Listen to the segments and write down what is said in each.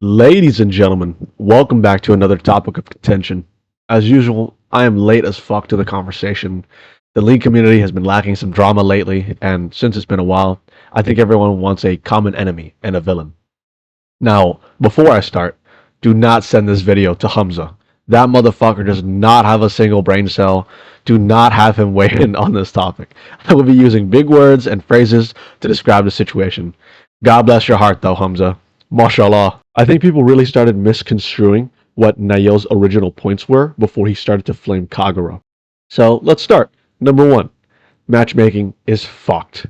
Ladies and gentlemen, welcome back to another topic of contention. As usual, I am late as fuck to the conversation. The league community has been lacking some drama lately, and since it's been a while, I think everyone wants a common enemy and a villain. Now, before I start, do not send this video to Hamza. That motherfucker does not have a single brain cell. Do not have him weigh in on this topic. I will be using big words and phrases to describe the situation. God bless your heart though, Hamza. Mashallah. I think people really started misconstruing what Naayil's original points were before he started to flame Kagura. So let's start. Number one, matchmaking is fucked.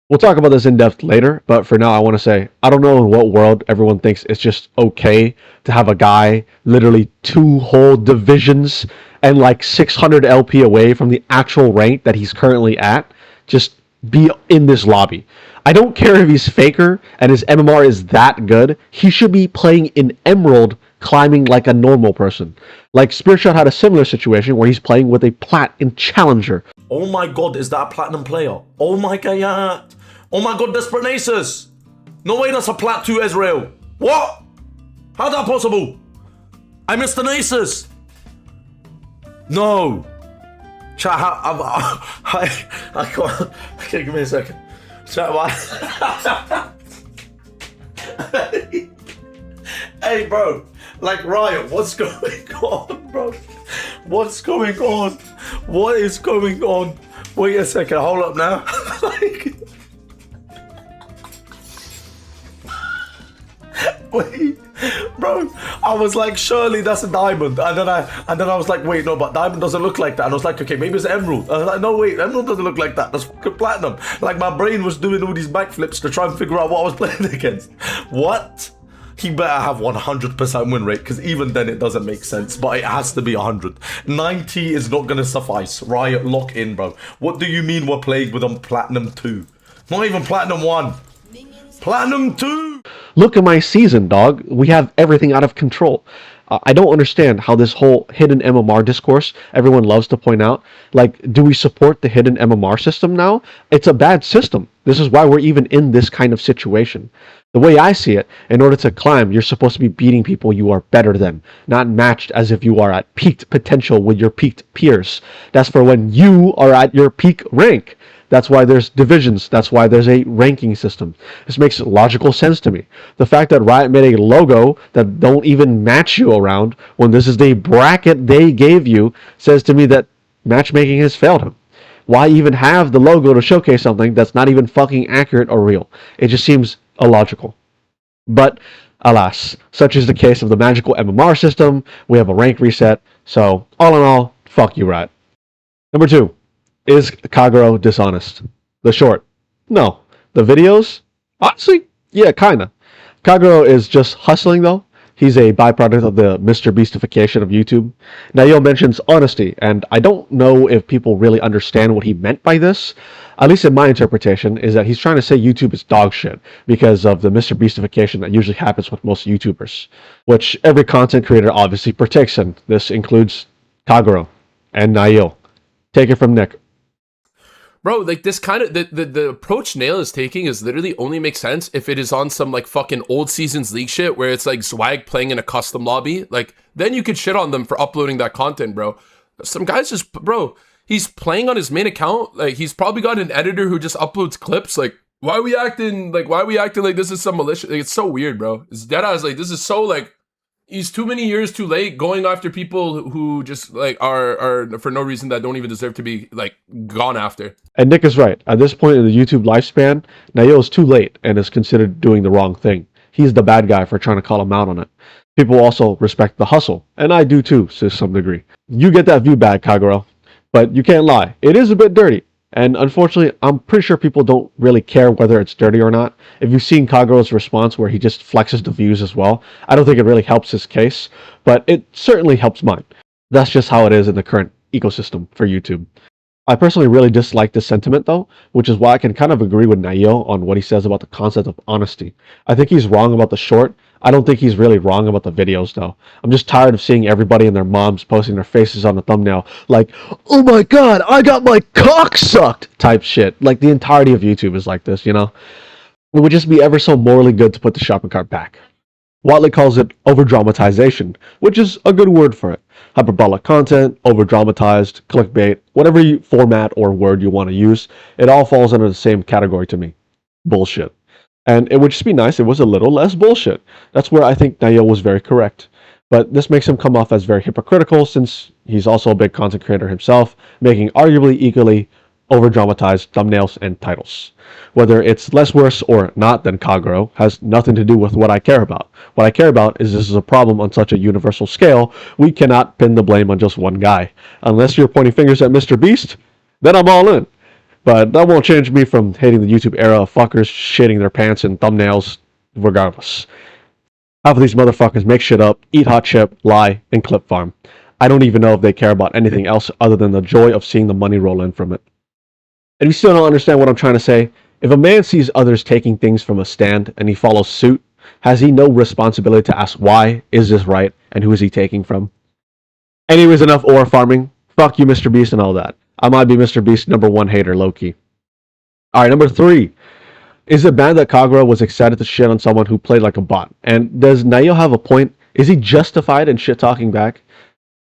We'll talk about this in depth later, but for now I want to say, I don't know in what world everyone thinks it's just okay to have a guy literally two whole divisions and like 600 LP away from the actual rank that he's currently at, just be in this lobby. I don't care if he's faker and his MMR is that good. He should be playing in Emerald climbing like a normal person. Like Spearshot had a similar situation where he's playing with a plat in Challenger. Oh my god, is that a platinum player? Oh my god. Oh my god, Desperate Nasus. No way that's a plat 2 Ezreal. What? How's that possible? I missed the Nasus. No. Chat, I can't. Okay, give me a second. Chat, why? Hey, bro. Like, Riot, what's going on, bro? What's going on? What is going on? Wait a second, hold up now. Like, wait, bro. I was like, surely that's a diamond, and then I was like, wait, no, but diamond doesn't look like that. And I was like, okay, maybe it's emerald. I was like, no, wait, emerald doesn't look like that. That's fucking platinum. Like my brain was doing all these backflips to try and figure out what I was playing against. What? He better have 100% win rate, because even then it doesn't make sense, but it has to be 100. 90 is not going to suffice. Riot, lock in, bro. What do you mean we're playing with on Platinum 2? Not even Platinum 1. Platinum 2! Look at my season, dog. We have everything out of control. I don't understand how this whole hidden MMR discourse everyone loves to point out. Like, do we support the hidden MMR system now? It's a bad system. This is why we're even in this kind of situation. The way I see it, in order to climb, you're supposed to be beating people you are better than, not matched as if you are at peaked potential with your peaked peers. That's for when you are at your peak rank. That's why there's divisions. That's why there's a ranking system. This makes logical sense to me. The fact that Riot made a logo that don't even match you around when this is the bracket they gave you says to me that matchmaking has failed him. Why even have the logo to showcase something that's not even fucking accurate or real? It just seems illogical. But alas, such is the case of the magical MMR system. We have a rank reset. So all in all, fuck you, Riot. Number two. Is Kagero dishonest? The short, no. The videos? Honestly, yeah, kinda. Kagero is just hustling though. He's a byproduct of the mr.beastification of YouTube. Naayil mentions honesty, and I don't know if people really understand what he meant by this. At least in my interpretation, is that he's trying to say YouTube is dog shit because of the mr.beastification that usually happens with most YouTubers, which every content creator obviously partakes in. This includes Kagero and Naayil. Take it from Nick. Bro, like this kind of the approach Naayil is taking is literally only makes sense if it is on some like fucking old seasons league shit where it's like Swag playing in a custom lobby. Like then you could shit on them for uploading that content, bro. Some guys just, bro, he's playing on his main account. Like he's probably got an editor who just uploads clips. Like why are we acting like this is some malicious? Like, it's so weird, bro. It's dead ass. Like this is so like. He's too many years too late going after people who just like are for no reason that don't even deserve to be like gone after. And Nick is right. At this point in the YouTube lifespan, Naayil is too late and is considered doing the wrong thing. He's the bad guy for trying to call him out on it. People also respect the hustle, and I do too, to some degree. You get that view back, Kagero, but you can't lie. It is a bit dirty. And unfortunately, I'm pretty sure people don't really care whether it's dirty or not. If you've seen Kagero's response where he just flexes the views as well, I don't think it really helps his case, but it certainly helps mine. That's just how it is in the current ecosystem for YouTube. I personally really dislike this sentiment though, which is why I can kind of agree with Naayil on what he says about the concept of honesty. I think he's wrong about the short. I don't think he's really wrong about the videos though. I'm just tired of seeing everybody and their moms posting their faces on the thumbnail like, oh my god, I got my cock sucked type shit. Like the entirety of YouTube is like this, you know? It would just be ever so morally good to put the shopping cart back. Watley calls it over-dramatization, which is a good word for it. Hyperbolic content, over-dramatized, clickbait, whatever format or word you want to use, it all falls under the same category to me. Bullshit. And it would just be nice if it was a little less bullshit. That's where I think Naayil was very correct. But this makes him come off as very hypocritical since he's also a big content creator himself, making arguably equally over-dramatized thumbnails and titles. Whether it's less worse or not than Kagero has nothing to do with what I care about. What I care about is this is a problem on such a universal scale, we cannot pin the blame on just one guy. Unless you're pointing fingers at Mr.Beast, then I'm all in. But that won't change me from hating the YouTube era of fuckers shitting their pants in thumbnails regardless. Half of these motherfuckers make shit up, eat hot chip, lie, and clip farm. I don't even know if they care about anything else other than the joy of seeing the money roll in from it. And if you still don't understand what I'm trying to say, if a man sees others taking things from a stand and he follows suit, has he no responsibility to ask why, is this right, and who is he taking from? Anyways, enough ore farming. Fuck you, Mr. Beast, and all that. I might be Mr. Beast's #1 hater, low-key. Alright, number 3. Is it bad that Kagero was excited to shit on someone who played like a bot? And does Naayil have a point? Is he justified in shit-talking back?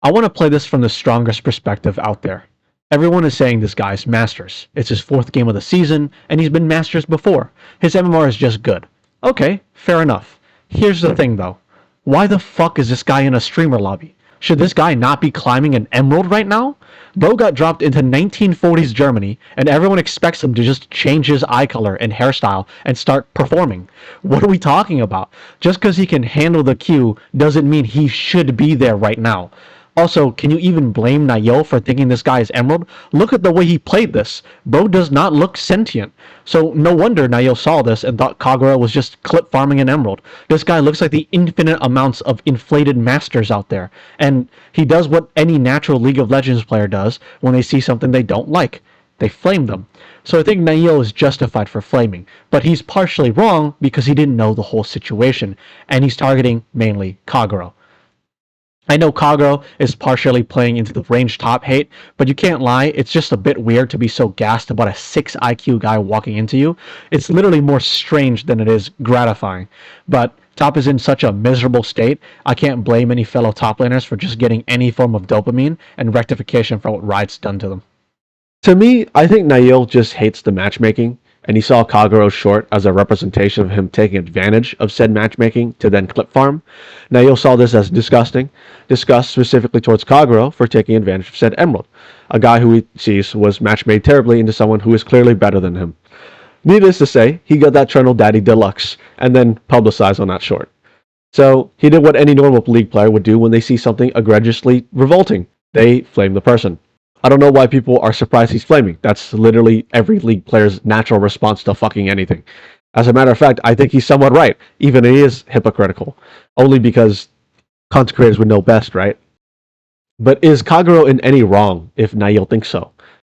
I want to play this from the strongest perspective out there. Everyone is saying this guy's Masters. It's his 4th game of the season, and he's been Masters before. His MMR is just good. Okay, fair enough. Here's the thing though. Why the fuck is this guy in a streamer lobby? Should this guy not be climbing an emerald right now? Bro got dropped into 1940s Germany, and everyone expects him to just change his eye color and hairstyle and start performing. What are we talking about? Just because he can handle the queue doesn't mean he should be there right now. Also, can you even blame Naayil for thinking this guy is Emerald? Look at the way he played this. Bro does not look sentient. So no wonder Naayil saw this and thought Kagero was just clip farming an Emerald. This guy looks like the infinite amounts of inflated masters out there. And he does what any natural League of Legends player does when they see something they don't like. They flame them. So I think Naayil is justified for flaming. But he's partially wrong because he didn't know the whole situation. And he's targeting mainly Kagero. I know Kagero is partially playing into the range top hate, but you can't lie, it's just a bit weird to be so gassed about a 6 IQ guy walking into you. It's literally more strange than it is gratifying. But top is in such a miserable state, I can't blame any fellow top laners for just getting any form of dopamine and rectification for what Riot's done to them. To me, I think Naayil just hates the matchmaking, and he saw Kagero's short as a representation of him taking advantage of said matchmaking to then clip farm. Naayil saw this as disgusting, disgust specifically towards Kagero for taking advantage of said Emerald, a guy who he sees was match-made terribly into someone who is clearly better than him. Needless to say, he got that Trundle Daddy Deluxe, and then publicized on that short. So, he did what any normal League player would do when they see something egregiously revolting. They flame the person. I don't know why people are surprised he's flaming. That's literally every League player's natural response to fucking anything. As a matter of fact, I think he's somewhat right, even if he is hypocritical. Only because content creators would know best, right? But is Kagero in any wrong if Naayil thinks so?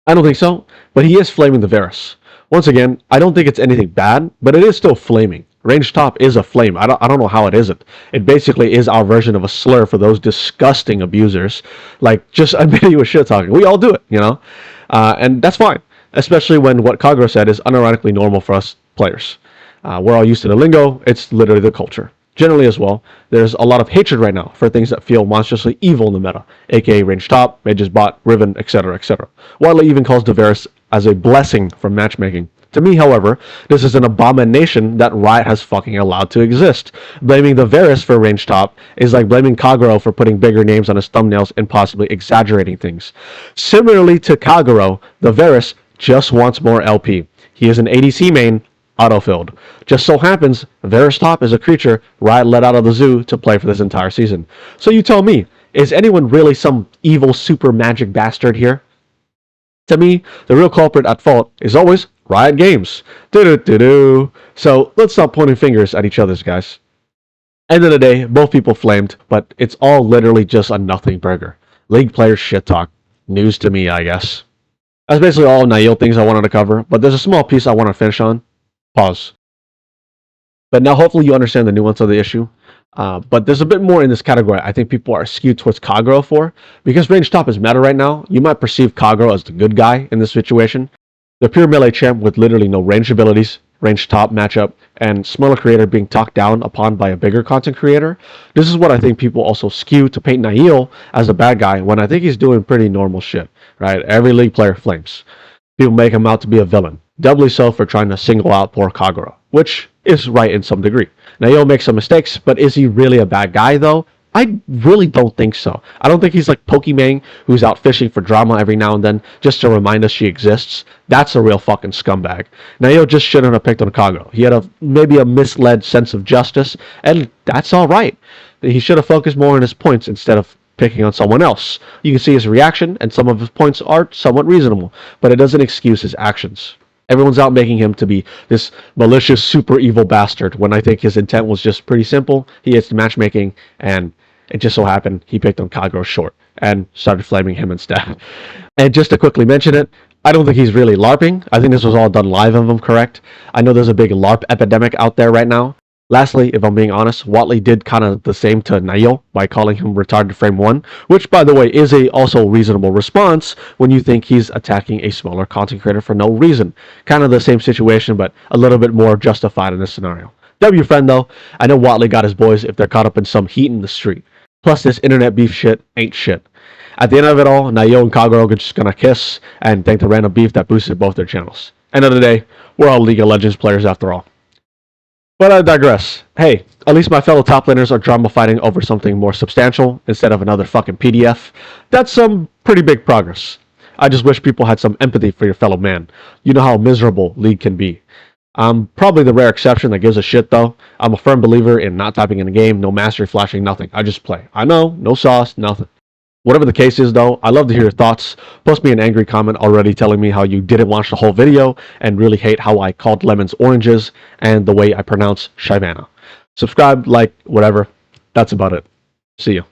I don't think so, but he is flaming the Varus. Once again, I don't think it's anything bad, but it is still flaming. Range top is a flame. I don't know how it isn't. It basically is our version of a slur for those disgusting abusers. Like, just admitting you were shit talking. We all do it, you know? And that's fine. Especially when what Kagero said is unironically normal for us players. We're all used to the lingo. It's literally the culture. Generally as well, there's a lot of hatred right now for things that feel monstrously evil in the meta, aka range top, mages bot, Riven, etc., etc. Wildly even calls Varus as a blessing from matchmaking. To me, however, this is an abomination that Riot has fucking allowed to exist. Blaming the Varus for range top is like blaming Kagero for putting bigger names on his thumbnails and possibly exaggerating things. Similarly to Kagero, the Varus just wants more LP. He is an ADC main, autofilled. Just so happens, Varus top is a creature Riot let out of the zoo to play for this entire season. So you tell me, is anyone really some evil super magic bastard here? To me, the real culprit at fault is always Riot Games. So let's stop pointing fingers at each other's guys. End of the day, both people flamed, but it's all literally just a nothing burger. League players shit talk. News to me, I guess. That's basically all Naayil things I wanted to cover, but there's a small piece I want to finish on. Pause. But now hopefully you understand the nuance of the issue. But there's a bit more in this category I think people are skewed towards Kagero for. Because range top is meta right now, you might perceive Kagero as the good guy in this situation. The pure melee champ with literally no range abilities, range top matchup and smaller creator being talked down upon by a bigger content creator. This is what I think people also skew to paint Naayil as a bad guy when I think he's doing pretty normal shit, right? Every league player flames. People make him out to be a villain, doubly so for trying to single out poor Kagura, which is right in some degree. Naayil makes some mistakes, but is he really a bad guy though? I really don't think so. I don't think he's like Pokimane, who's out fishing for drama every now and then just to remind us she exists. That's a real fucking scumbag. Naayil just shouldn't have picked on Kagura. He had maybe a misled sense of justice, and that's alright. He should have focused more on his points instead of picking on someone else. You can see his reaction, and some of his points are somewhat reasonable, but it doesn't excuse his actions. Everyone's out making him to be this malicious, super evil bastard, when I think his intent was just pretty simple. He hits the matchmaking, and it just so happened he picked on Kagura short and started flaming him instead. And just to quickly mention it, I don't think he's really LARPing. I think this was all done live if I'm correct. I know there's a big LARP epidemic out there right now. Lastly, if I'm being honest, Watley did kind of the same to Naayil by calling him retarded frame 1, which, by the way, is a also reasonable response when you think he's attacking a smaller content creator for no reason. Kind of the same situation, but a little bit more justified in this scenario. W friend, though, I know Watley got his boys if they're caught up in some heat in the street. Plus, this internet beef shit ain't shit. At the end of it all, Naayil and Kagura are just gonna kiss and thank the random beef that boosted both their channels. End of the day, we're all League of Legends players after all. But I digress. Hey, at least my fellow top laners are drama fighting over something more substantial instead of another fucking PDF. That's some pretty big progress. I just wish people had some empathy for your fellow man. You know how miserable League can be. I'm probably the rare exception that gives a shit though. I'm a firm believer in not typing in a game, no mastery flashing, nothing. I just play. I know, no sauce, nothing. Whatever the case is though, I'd love to hear your thoughts. Post me an angry comment already telling me how you didn't watch the whole video and really hate how I called lemons oranges and the way I pronounce Shyvana. Subscribe, like, whatever. That's about it. See you.